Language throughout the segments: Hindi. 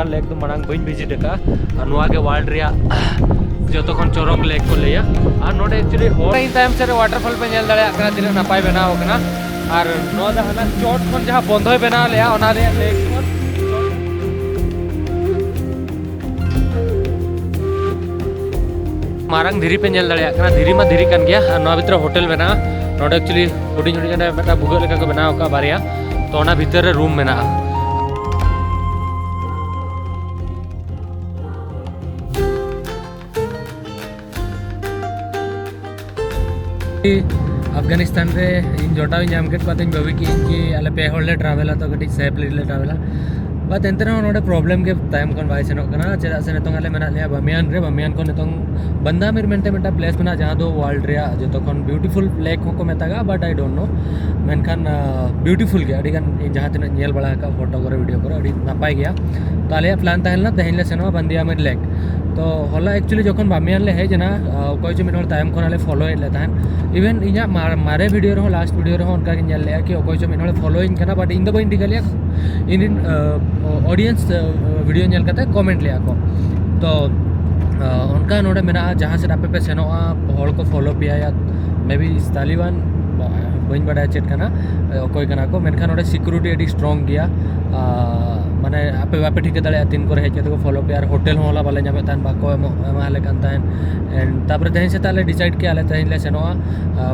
लेक तो मांग बी विजिट का वर्ल्ड जो तक चौरक लेक को लिया और नोडे एक्चुअली इन टाइम से वाटरफॉल पे नल दाड़ा तीन नपाय बनाव और हाना चोट खन जहाँ बंद बना लिया लेक मारंग धीरी पे नल दाड़ा धीरी मा धीरी कान गया भीतर होटल बना नोडे एक्चुअली हुडी हुडी भूगोल लेका को बनाव का बारिया तो भीतर रूम मेना अफगानिस्तान रे इन जोटाव नाम के भावी कि अले पे हॉल ट्रावेला तो कटी सेफली ट्रावेला बट एंते नोडे प्रॉब्लम के टाइम कौन बाय सेनो कना चेदा से नितों अले मेना लिया बमियान को नितों बंदा मिर मेंटे मेंटा प्लेस मेना जहाँ दो वर्ल्ड रे जो तो कौन ब्यूटीफुल लेक को मेतागा बट आई डोंट नो मेनखान ब्यूटीफुल गया अड़ी गान जहाँ तीन नेल बड़ा का फोटो करे वीडियो करे अड़ी नपाय गया तो आले प्लान तहलना तेहेन ले सेनो बंदिया मिर लेक तो हला एक्चुअली जखन बामियान ले हेजना कोई जो मिनल टाइम खन आले फॉलो ले तहन इवन इना मारे वीडियो रे लास्ट वीडियो रे उनका के ले कि कोई जो मिनल फॉलोइंग करना बट इन द बइन दिगलिया इन ऑडियंस वीडियो नेल कते कमेंट लिया को तो उनका नोडे मेना जहाँ से आपे पे सेनोआ हॉल को फॉलो पिया या मे बी तालिबान बइन बड़ा चेट करना कोई करना को मेनखान नोडे सिक्योरिटी एडी स्ट्रांग गया माने आपे बापे ठीक दाड़ा तीन को हेज को फॉलो पे होटल होला बाले नामे तान बाको एमाले कान तान एंड तापर तेहेन से ताले डिसाइड किया तेहेन ले सेनोआ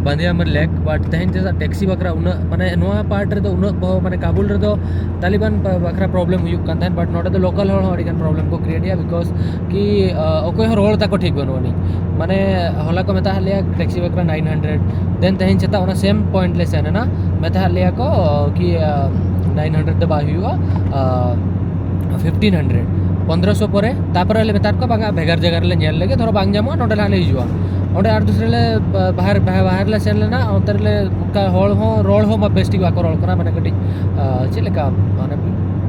बांदिया मर लेक बट तेहेन से टैक्सी बकरा उन माने नोआ पार्ट रे दो उन माने काबुल रे दो तालिबान बकरा प्रॉब्लम हुई कान तान बट नोडे दो लोकल हॉल हड़ी कान प्रॉब्लम को क्रिएट या बिकॉज कि ओकोय रोड ताको ठीक बनवनी माने होला को मेता हलिया टैक्सी बकरा 900 देन तेहेन से ता सेम पॉइंट ले सेना ना मेता हलिया को कि 900 दे बाही हुआ 1500 1500 पर तापर ले मेतार को बांगा भेगर जगह ले नेल लेगे थोड़ा बांग जामो नोडे लाले हिजुआ ओडे आर दूसरे ले बाहर ले सेन लेना अंतर ले का होल हो रोल हो म बेस्टिक बाको रोल करा माने कटी चलेका माने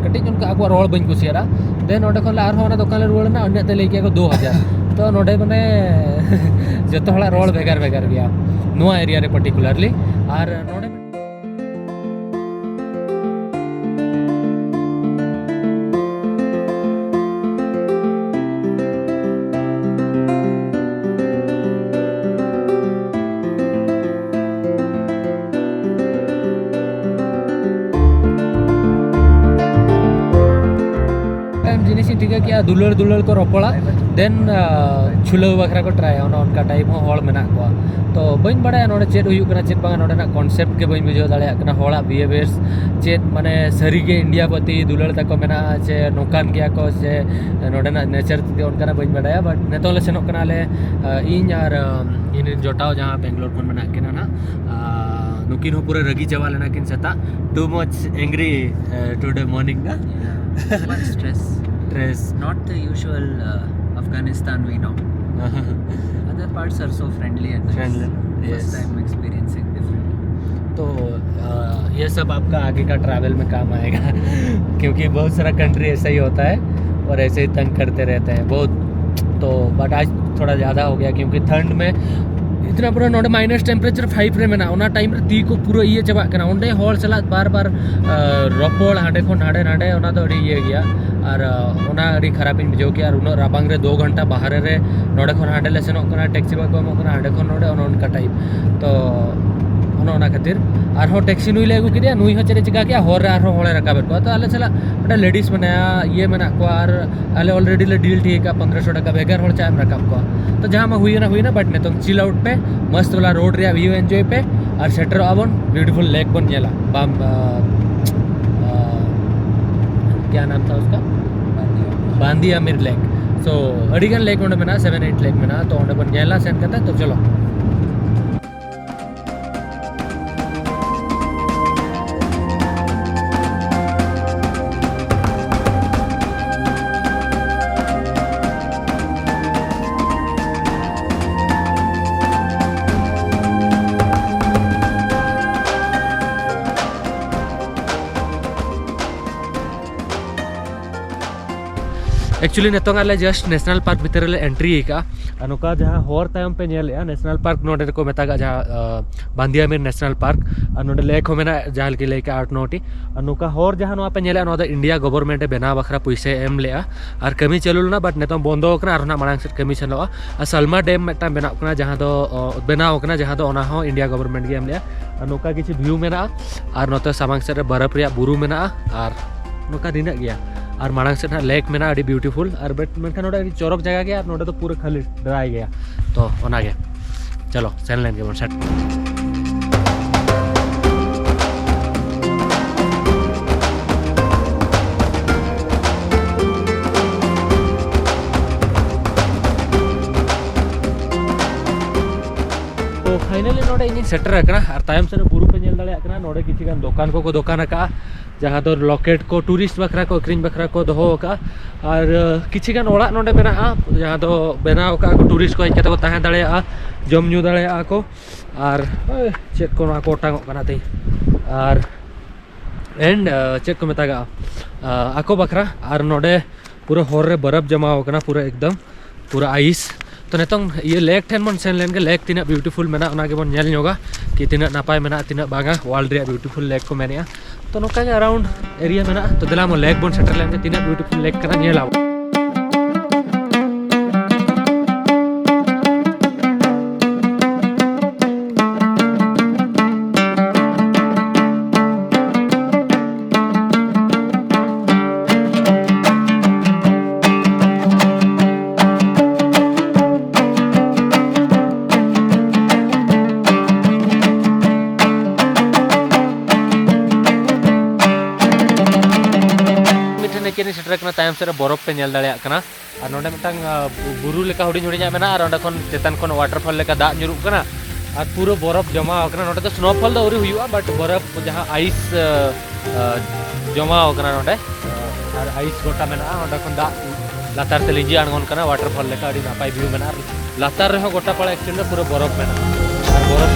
कटी उनका आगो रोल बइन कुसियारा देन ओडे खन आर होना दुकान ले रोल ना अन्य ते लेके को 2000 तो नोडे माने जतो हला रोल भेगर गया नोआ एरिया रे पर्टिकुलरली आर नोडे ठीक है क्या दुलड़ को रोपड़ा देन छुलाव बखरा को ट्राई उनका टाइप हॉल मेना को तो बइन बड़ा नोडे चेट हुई करना चेट बांगा नोडे ना कॉन्सेप्ट के बइन बुझाव दाड़ा करना हॉला बिहेवियर्स चेट माने सरी के इंडिया प्रति दुलड़ तक मेना चे नोकान गया को से नोडे ना नेचर के उनका ना बइन बड़ा बट नेतो ले सेनोक कना ले इन यार इन जोटाव जहाँ बेंगलोर को मेना केना ना नुकिन हो पूरा रगी चावा लेना किन सता too much angry today morning ना stress not the usual Afghanistan we know other parts are so friendly and nice. First time experiencing different तो ये सब आपका आगे का ट्रैवल में काम आएगा क्योंकि बहुत सारा कंट्री ऐसा ही होता है और ऐसे ही तंग करते रहते हैं बहुत तो बट आज थोड़ा ज़्यादा हो गया क्योंकि ठंड में इतना पूरा नोडे माइनस टेम्परेचर 5 रे मेना उना टाइम रे ती को पूरा ये चबा कना ओंडे हॉल सला बार रपोड़ हाडे खन हाडे ओना तो अड़ी ये गया और ओना अड़ी खराब इन बुझो कि उन राबांग रे 2 घंटा बाहर रे नोडे खन हाडे ले सेनो कना टैक्सी बा को मो कना हाडे खन नोडे उनका टाइप तो ओना खातिर आर हो टैक्सी नुई ले गुकिदिया नुई हो चरे चिका किया होर आर होले रकाबे को तो आले चला बड़ा लेडीज बनाया ये मेना को आर आले ऑलरेडी ले डील ठीक है 1500 टका बेगर होल चाय रकाब को तो जहाँ में हुई ना बट ने तो चिल आउट पे मस्त वाला रोड रे व्यू एंजॉय पे और सेटर आवन ब्यूटीफुल लेक बन गेला बाम क्या नाम था उसका बांदिया मिर लेक सो अड़ीगन लेक उन्हें बना 7-8 लेक में ना तो उन्हें बन गेला सेंड करता तो चलो एक्चुअली नितोंग आले जस्ट नेशनल पार्क भीतर ले एंट्री का अनुका जहाँ हॉर तायम पे नेल नेशनल पार्क नोडे को मेता जहाँ बांदियामीर नेशनल पार्क नोडे लेक हो मेना जहाँ की लेक 8-9 अनुका हॉर जहाँ नोआ पे नेल इंडिया गवर्नमेंट बेना बखरा पैसे एम ले और कमी चलुलना बट नितों बंदो करना मांग से कमी चलोआ और सलमा डैम मेटा बेना जहाँ दो बेना जहाँ दो इंडिया गवर्नमेंट के एम ले अनुका किसी व्यू मेना और नोते सामांग से बरफ रे बुरु मेना और नुका दिना गया और मांग से लेक में अभी ब्यूटीफुल और बट मैं चौरक जगह गया और नोटे तो पूरे खाली ड्राई गया तो होना गया चलो सेन लेन के सेट तो फाइनली नोटे इन सेटर और तायम से बुरु पे नेल दाड़ा नोटे किसी गान दुकान को दुकान का जहाँ दो लॉकेट को टूरिस्ट बखरा को अक्रीन बखरा को दोहो का और किसी गान ओड़ा नोडे मेना जहाँ दो बनाव का टूरिस्ट को हज कते को तहे दाड़ा जम न्यू दाड़ा को और चेक को ओटांग कना ती और एंड चेक को मेता आको बखरा और नोडे पूरा हॉर रे बरफ जमा होना पूरा एकदम पूरा आइस तो नितोंग ये लेक ठेन मन सेन लेन के लेक तीना ब्यूटीफुल मेना ओना के बन नेल नोगा कि तीना नापाय मेना तीना बांगा वर्ल्ड रे ब्यूटीफुल लेक को मेनिया तो नोका के अराउंड एरिया मेना तो दिला मो लेक बन सेटल लेन के तीना ब्यूटीफुल लेक कना नेला तायम से बरफ पे नेल दाड़ा और नोडे मिटांग बुरु लेका हुडिंग हुडिंग मेना और ओंडे खन चेतन खन वाटरफॉल लेका दा nyuruk kana और पूरा बरफ जमा होकना नोडे तो स्नोफॉल दो हुआ बट बरफ जहाँ आइस जमा होकना नोडे और आइस गोटा मेना ओंडे खन दा लातार ते लिंजी आंगन kana वाटरफॉल लेका अड़ी नापाय व्यू मेना लातार रे गोटा पड़ा एक्चुअली पूरा बरफ मेना और बरफ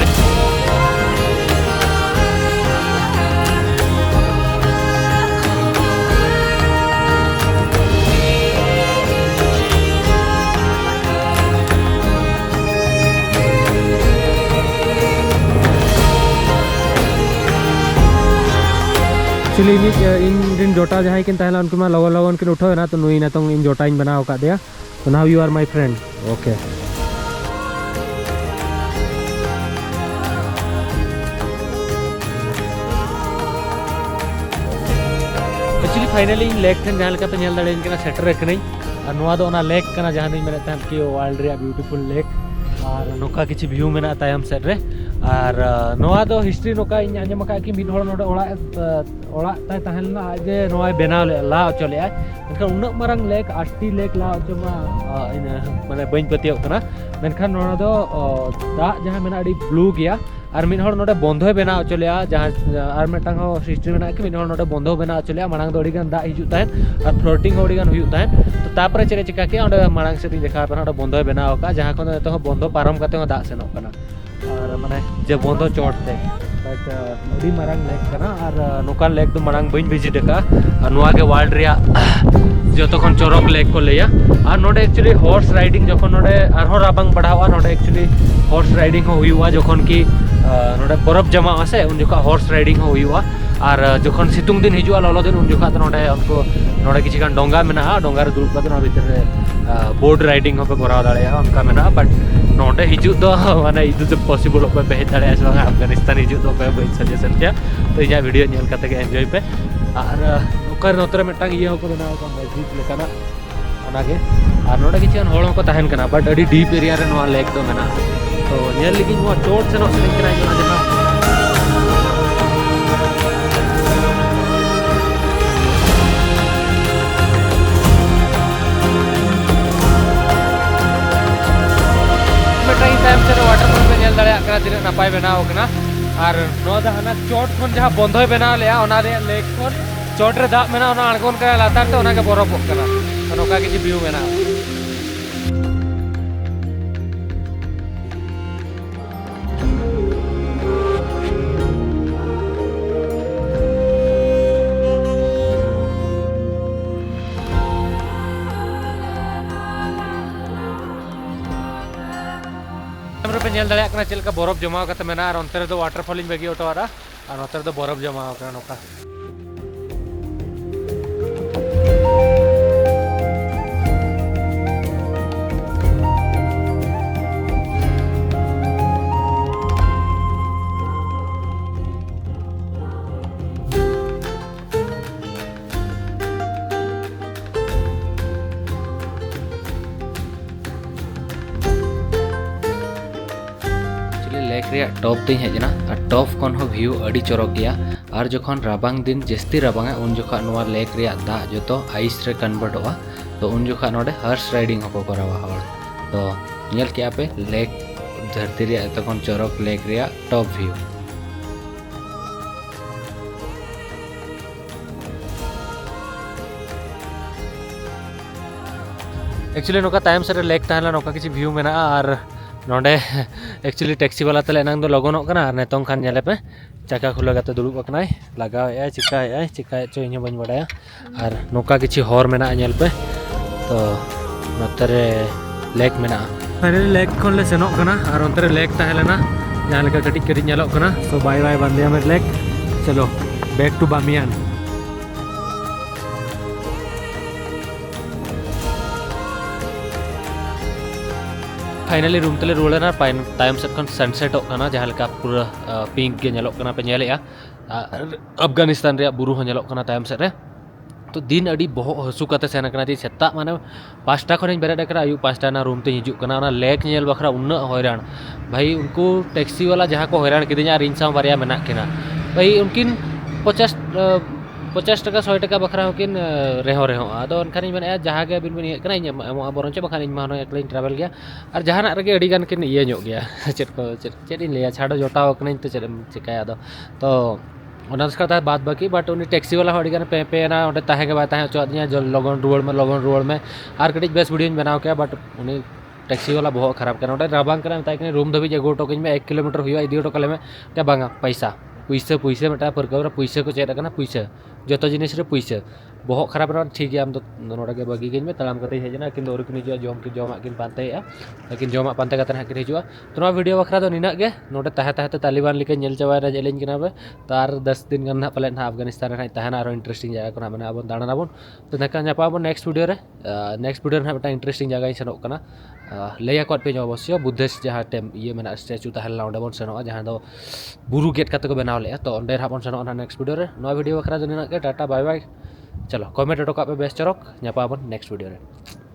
एक्चुअली इन दिन जोटा जहाँ किन तहला उनको मैं लगन लगन किन उठो ना तो नुई ना तो इन जोटा इन बनाओ का दिया तो now you are my friend okay actually finally lake ठन जहाँ पे नेल दाड़े इनके सेटर रखनी और नोआ दो ना लेक कना जहाँ दिन मेरे तहम की वर्ल्ड रे ब्यूटीफुल लेक और नोका किसी व्यू मेना तायम सेट रे और नोआ दो हिस्ट्री नोका इन आंजम का कि मिड होड़ नोडे ओड़ा ताय तहलना जे नोआ बेनाव ला चले मेनखान उन्ना मारंग लेक 8टी लेक ला जमा माने बइन पतियो कना मेनखान नोना दो दा जहाँ मेना अड़ी ब्लू गया और मिड होड़ नोडे बंधो बेनाव चले जहाँ और मेटांग हिस्ट्री मेना कि मिड होड़ नोडे बंधो बेनाव चले मांग दो अड़ीगान दा हिजु ताहन और फ्लोटिंग अड़ीगान हुयु ताहन तो तापरे चले चिका के ओंडे मांग से देखा पे ओंडे बंधो बेनाव का जहाँ को तो बंधो पारम काते दा सेनो कना और माने जे बंधो चोटते बट अड़ी मारंग लेक कना और नोकान लेक तो मांग बइन विजिट का और नोआ के वर्ल्ड रिया जो तखन चोरक लेक को लेया और नोडे एक्चुअली हॉर्स राइडिंग जखन नोडे आरो राबांग बढ़ावा नोडे एक्चुअली हॉर्स राइडिंग हो हुआ जखन की नोडे बरफ जमा आसे उन जोखा हॉर्स राइडिंग हो हुआ और जखन सितुंग दिन हिजुआ ललो दिन उन जोखा तो नोडे उनको नोडे किसी गान डोंगा मेना डोंगा रे दुड़ कते भीतर बोर्ड राइडिंग हो पे कराव दाड़ेया उनका मेना बट नोडे हिजु दो माने इदु जो पॉसिबल पे बेह दाड़ेया से अफगानिस्तान हिजु दो पे बइन सजेशन किया तो इया वीडियो नेल कते के एंजॉय पे और ओकर नोतरे मेटांग इया को बनाव का मस्जिद लेकाना ओनागे और नोडे किसी गान होड़ को तहन कना बट अडी डीप एरिया रे नोआ लेक दो मेना तो नेल लगी नोआ चोट से नो सेलिंग कना जना वाटरफॉल पे नेल दाड़ा कना तीन नपाय बनाव कना और नो दा हना चोट खन जहाँ बंधोय बनाव लेया ओना रे लेक खन चोट रे दा मेना ओना अणगोन कना लातार ते ओना के बरफ कना तो नोका किसी व्यू मेना पे नेल दाड़ा कना चेलका बरफ जमा कते मेना और अंतर दो वाटरफॉल इन बेगी ओटो आरा और नोतर दो बरफ जमा कना नोका लेक रे टॉप तीन हेजना और टॉप कौन हो व्यू अड़ी चौरक गया और जखन राबांग दिन जस्ती राबांगा उन जोखा नोआ लेक रे दा जो तो आइस रे कन्वर्टोगा तो उन जोखा नोडे हॉर्स राइडिंग हो करावा हर तो नेल के पे लेक धरती रे तखन चौरक लेक रे टॉप व्यू एक्चुअली नोका टाइम से लेक ताहला नोका किसी व्यू मेना और नोडे एक्चुअली टैक्सी वाला तले नांग दो लगोनोग कना और नेतों खान नेले पे चाका खुला गते दुड़ुब अकनाय लगाव चिका चो इन बन बड़ाया और नोका किसी हॉर मेना नेल पे तो नोतरे लेक मेना फाइनली लेक खन ले सेनोग कना और अंतरे लेक ताहेलेना जहां लेका कटिक कटिक नेलोग कना सो बाय बाय बांदिया में लेक चलो back to Bamiyan finally room तले रुआना टाइम से सनसेट जहाँ लेका पूरा पिंक के नेलोग पे नेले अफगानिस्तान रे बुरु नेलोग टाइम से रे तो दिन अड़ी बहुत हसू कते सेन कना सेता माने 5टा खन बेरेद करा आयु 5टा ना रूम ते हिजुक कना ना लेक नेल बखरा उन्ना हैरान भाई उनको टैक्सी वाला जहाँ को हैरान किदिया और इन साव बारिया मेना किना भाई उनकिन 50 टका 100 टका बखरा होकिन रेहो आदो अनखानी मेना जहाँ के बिन बिन कना इन बरंचे बखान इन मानो एकलिन ट्रैवल गया और जहां रगे अड़ी गान किन इया ᱧᱚᱜ गया चेद इन लिया छाड़ो जोटाव कना तो चेद चिकाया तो उनका बाद बाकी बट उन टैक्सी वाला अड़ी गान पे ना ओंडे ताहे के बाय ताहे चोदिया लगन रुआड़ में और कटिज बेस वीडियो बनाव के बट उन टैक्सी वाला बहुत खराब करना राबांग करना रूम धबी अगू टोक में 1 किलोमीटर हुआ इदी टोकाले में क्या बांगा पैसा पुइसे मेटा परकव पुइसे को चेद पैसा जो जिनिस रे पुइसे बहुत खराब रहा ठीक है तो नोड़े बागी गई में तलाम करते हेजना किन दौर किन हजू जमा किन पानते लेकिन जमा पानते किन हजूआ तो वीडियो बखरा तो निना गे नोड़े ताहे तालिबान लेके नेल चाबा जेलिंग कना पे तो और 10 दिन गान ना पाले ना अफगानिस्तान रे ताहेना और इंटरेस्टिंग जगह को ना अब दाड़ानाबन तो नका नापाबन नेक्स्ट वीडियो रे ना इंटरेस्टिंग जगह सेनोग कना लैया को पे अवश्य बुद्धिस्ट जहाँ टेम ये मेना स्टैचू ताहेला ओंडे बन सेनोगा जहाँ दो बुरु गेट काते को बनाव ले तो ओंडे हाबन सेनोगा नेक्स्ट वीडियो रे नो वीडियो बखरा तो निना गे टाटा बाय बाय चलो कमेंट टोका पे बेस्ट चरक नापाबन नेक्स्ट वीडियो रे।